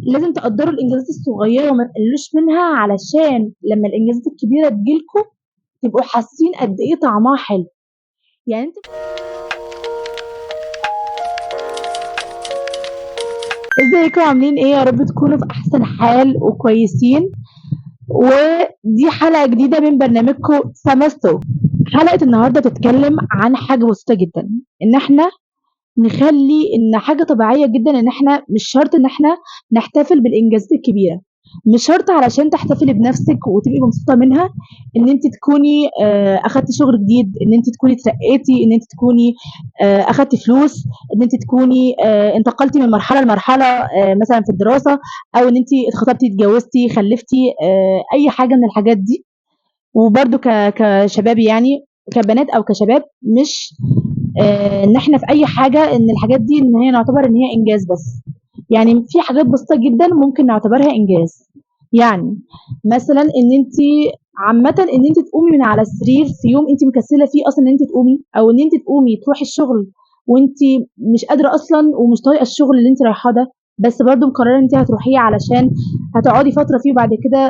لازم تقدّروا الإنجازات الصغيّرة وما تقلّلوش منها علشان لمّا الإنجازات الكبيرة تيجي لكم تبقوا حاسين قد إيه طعمها حلو. يعني أنتم إزيكم عاملين إيه؟ يا رب تكونوا في أحسن حال وكويسين، ودي حلقة جديدة من برنامجكم سَمَستو. حلقة النهارده بتتكلم عن حاجة بسيطة جدًا، إن إحنا نخلّي إن حاجة طبيعية جدًا إن إحنا مش شرط إن إحنا نحتفل بالإنجازات الكبيرة، مش شرط علشان تحتفلي بنفسِك وتبقي مبسوطة منها إن أنتِ تكوني أخدتِ شغل جديد، إن أنتِ تكوني اترقيتِ، إن أنتِ تكوني أخدتِ فلوس، إن أنتِ تكوني انتقلتِ من مرحلة لمرحلة مثلًا في الدراسة، أو إن أنتِ اتخطبتِ، اتجوزتِ، خلّفتِ، أي حاجة من الحاجات دي. وبرضه كشباب يعني، كبنات أو كشباب، مش إن إحنا في أي حاجة إن الحاجات دي إن هي نعتبر إن هي إنجاز بس. يعني في حاجات بسيطة جدًا ممكن نعتبرها إنجاز. يعني مثلًا إن أنتِ عامةً إن أنتِ تقومي من على السرير في يوم أنتِ مكسلة فيه أصلًا إن أنتِ تقومي، أو إن أنتِ تقومي تروحي الشغل وأنتِ مش قادرة أصلًا ومش طايقة الشغل اللي أنتِ رايحاه ده، بس برضه مقررة إن أنتِ هتروحيه علشان هتقعدي فترة فيه وبعد كده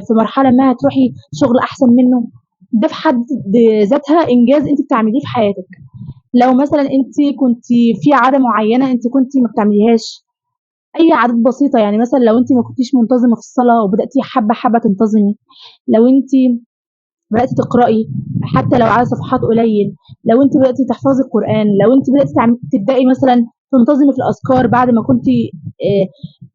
في مرحلة ما هتروحي شغل أحسن منه. ده في حد ذاتها إنجاز أنتِ بتعمليه في حياتِك. لو مثلًا أنتِ كنتِ في عادة معيّنة أنتِ كنتِ ما بتعمليهاش، أي عادات بسيطة، يعني مثلًا لو أنتِ ما كنتيش منتظمة في الصلاة وبدأتِ حبّة، حبّة تنتظمي، لو أنتِ بدأتِ تقرأي حتى لو عدد صفحات قليل، لو أنتِ بدأتِ تحفظي القرآن، لو أنتِ بدأتِ تبدئي مثلًا تنتظمي في الأذكار بعد ما كنتِ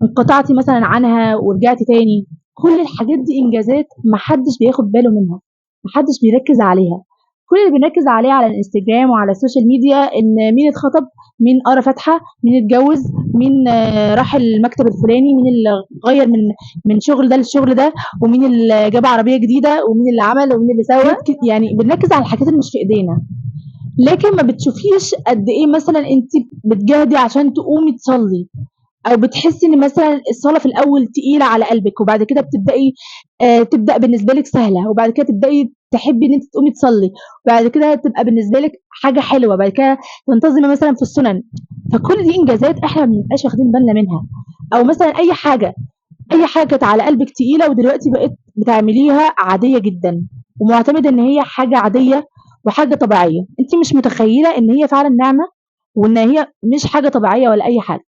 انقطعتِ مثلًا عنها ورجعتِ تاني. كل الحاجات دي إنجازات ما حدش بياخد باله منها، ما حدش بيركّز عليها. كل اللي بنركّز عليه على الإنستجرام وعلى السوشيال ميديا إن مين اتخطب، مين قرا فاتحة، مين اتجوّز، مين راح المكتب الفلاني، مين اللي غيّر من شغل ده للشغل ده، ومين اللي جاب عربية جديدة، ومين اللي عمل، ومين اللي سوى. يعني بنركّز على الحاجات اللي مش في إيدينا، لكن ما بتشوفيش قد إيه مثلًا أنتِ بتجاهدي عشان تقومي تصلّي، أو بتحسّي إن مثلًا الصلاة في الأول تقيلة على قلبِك، وبعد كده بتبدئي تبدأ بالنسبة لِك سهلة، وبعد كده تبدئي تحبّي إن أنتِ تقومي تصلّي، وبعد كده تبقى بالنسبة لِك حاجة حلوة، بعد كده تنتظمي مثلًا في السُنن. فكل دي إنجازات إحنا ما بنبقاش واخدين بالنا منها. أو مثلًا أي حاجة كانت على قلبِك تقيلة ودلوقتي بقيتِ بتعمليها عادية جدًا، ومُعتمدة إن هي حاجة عادية وحاجة طبيعية، أنتِ مش متخيّلة إن هي فعلًا نعمة، وإن هي مش حاجة طبيعية ولا أي حاجة.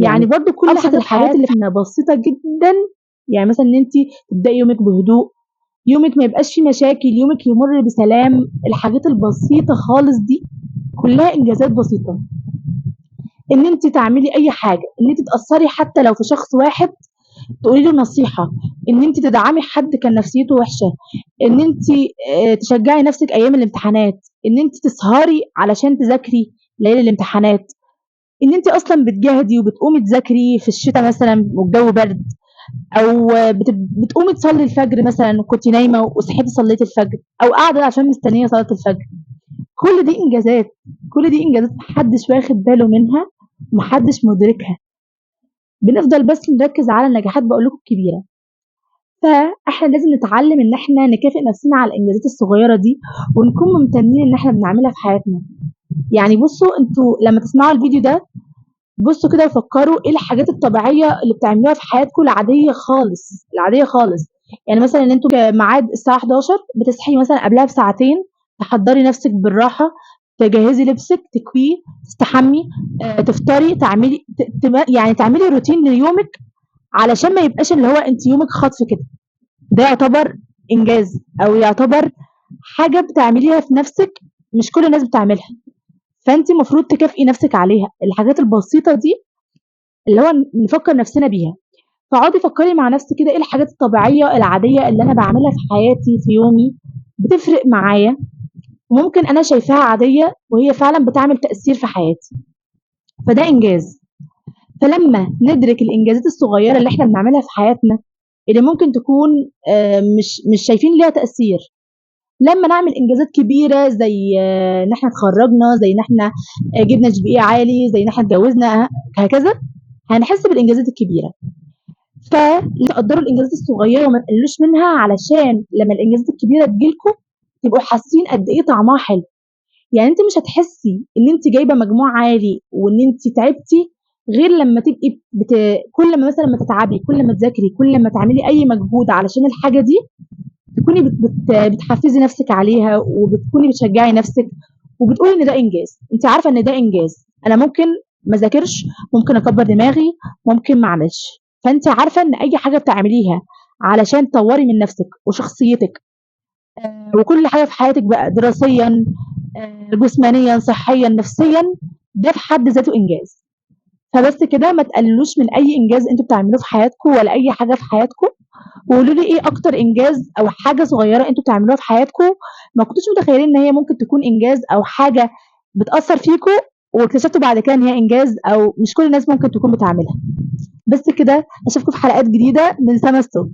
يعني برضه كل أبسط الحاجات اللي بسيطة جدًا، يعني مثلًا إن أنتِ تبدئي يومِك بهدوء، يومِك ما يبقاش فيه مشاكل، يومِك يمُر بسلام. الحاجات البسيطة خالص دي كلّها إنجازات بسيطة. إن أنتِ تعملي أي حاجة، إن أنتِ تأثّري حتى لو في شخص واحد تقولي له نصيحة، إن أنتِ تدعمي حد كان نفسيته وحشة، إن أنتِ تشجّعي نفسِك أيام الامتحانات، إن أنتِ تسهري علشان تذاكري ليالي الامتحانات، إن أنتِ أصلًا بتجاهدي وبتقومي تذاكري في الشتا مثلًا والجو برد، أو بتقومي تصلّي الفجر مثلًا، كنتِ نايمة وصحيتِ صلّيتِ الفجر، أو قاعدة عشان مستنية صلاة الفجر. كل دي إنجازات، كل دي إنجازات ما حدش واخد باله منها وما حدش مدركها. بنفضل بس نركّز على النجاحات باقول لكم الكبيرة. فإحنا لازم نتعلّم إن إحنا نكافئ نفسنا على الإنجازات الصغيّرة دي، ونكون ممتنين إن إحنا بنعملها في حياتنا. يعني بُصّوا أنتم لمّا تسمعوا الفيديو ده، بُصّوا كده وفكّروا إيه الحاجات الطبيعية اللي بتعملوها في حياتكم العادية خالص، العادية خالص. يعني مثلًا إن أنتم ميعاد الساعة 11:00 بتصحي مثلًا قبلها بساعتين، تحضّري نفسِك بالراحة، تجهّزي لبسِك، تكويه، تستحمي، تفطري، تعملي ت تم يعني تعملي روتين ليومِك علشان ما يبقاش اللي هو أنتِ يومِك خطف كده. ده يعتبر إنجاز، أو يعتبر حاجة بتعمليها في نفسِك مش كل الناس بتعملها، فأنتِ المفروض تكافئي نفسِك عليها. الحاجات البسيطة دي اللي هو نفكّر نفسنا بيها. فاقعدي فكّري مع نفسِك كده إيه الحاجات الطبيعية العادية اللي أنا باعملها في حياتي في يومي بتفرق معايا، وممكن أنا شايفاها عادية وهي فعلًا بتعمل تأثير في حياتي، فده إنجاز. فلمّا ندرك الإنجازات الصغيّرة اللي إحنا بنعملها في حياتنا، اللي ممكن تكون مش شايفين ليها تأثير، لمّا نعمل إنجازات كبيرة زي إن إحنا اتخرّجنا، زي إن إحنا جِبنا GPA عالي، زي إن إحنا اتجوّزنا، هكذا، هنحس بالإنجازات الكبيرة. تقدّروا الإنجازات الصغيّرة وما تقلّلوش منها علشان لمّا الإنجازات الكبيرة تيجي لكم تبقوا حاسين قد إيه طعمها حلو. يعني أنتِ مش هتحسّي إن أنتِ جايبة مجموع عالي وإن أنتِ تعبتِ غير لمّا تبقي كل ما مثلًا ما تتعبي، كل ما تذاكري، كل ما تعملي أي مجهود علشان الحاجة دي، تكوني بت بت بتحفّزي نَفْسِك عليها وبتكوني بتشجّعي نَفْسِك وبتقولي إن ده إنجاز، أنتِ عارفة إن ده إنجاز، أنا ممكن ما أذاكرش، ممكن أكبّر دماغي، ممكن ما أعملش، فأنتِ عارفة إن أي حاجة بتعمليها علشان تطوّري من نَفْسِك وشخصيتِك وكل حاجة في حياتِك بقى دراسيًا، جسمانيًا، صحيًا، نفسيًا، ده في حد ذاته إنجاز. فبس كده ما تقللوش من أي إنجاز أنتم بتعملوه في حياتكم ولا أي حاجة في حياتكم، وقولوا لي إيه أكتر إنجاز أو حاجة صغيرة أنتم بتعملوها في حياتكم ما كنتوش متخيلين إن هي ممكن تكون إنجاز أو حاجة بتأثّر فيكم واكتشفتوا بعد كده إن هي إنجاز أو مش كل الناس ممكن تكون بتعملها. بس كده، أشوفكم في حلقات جديدة من سما الصوت.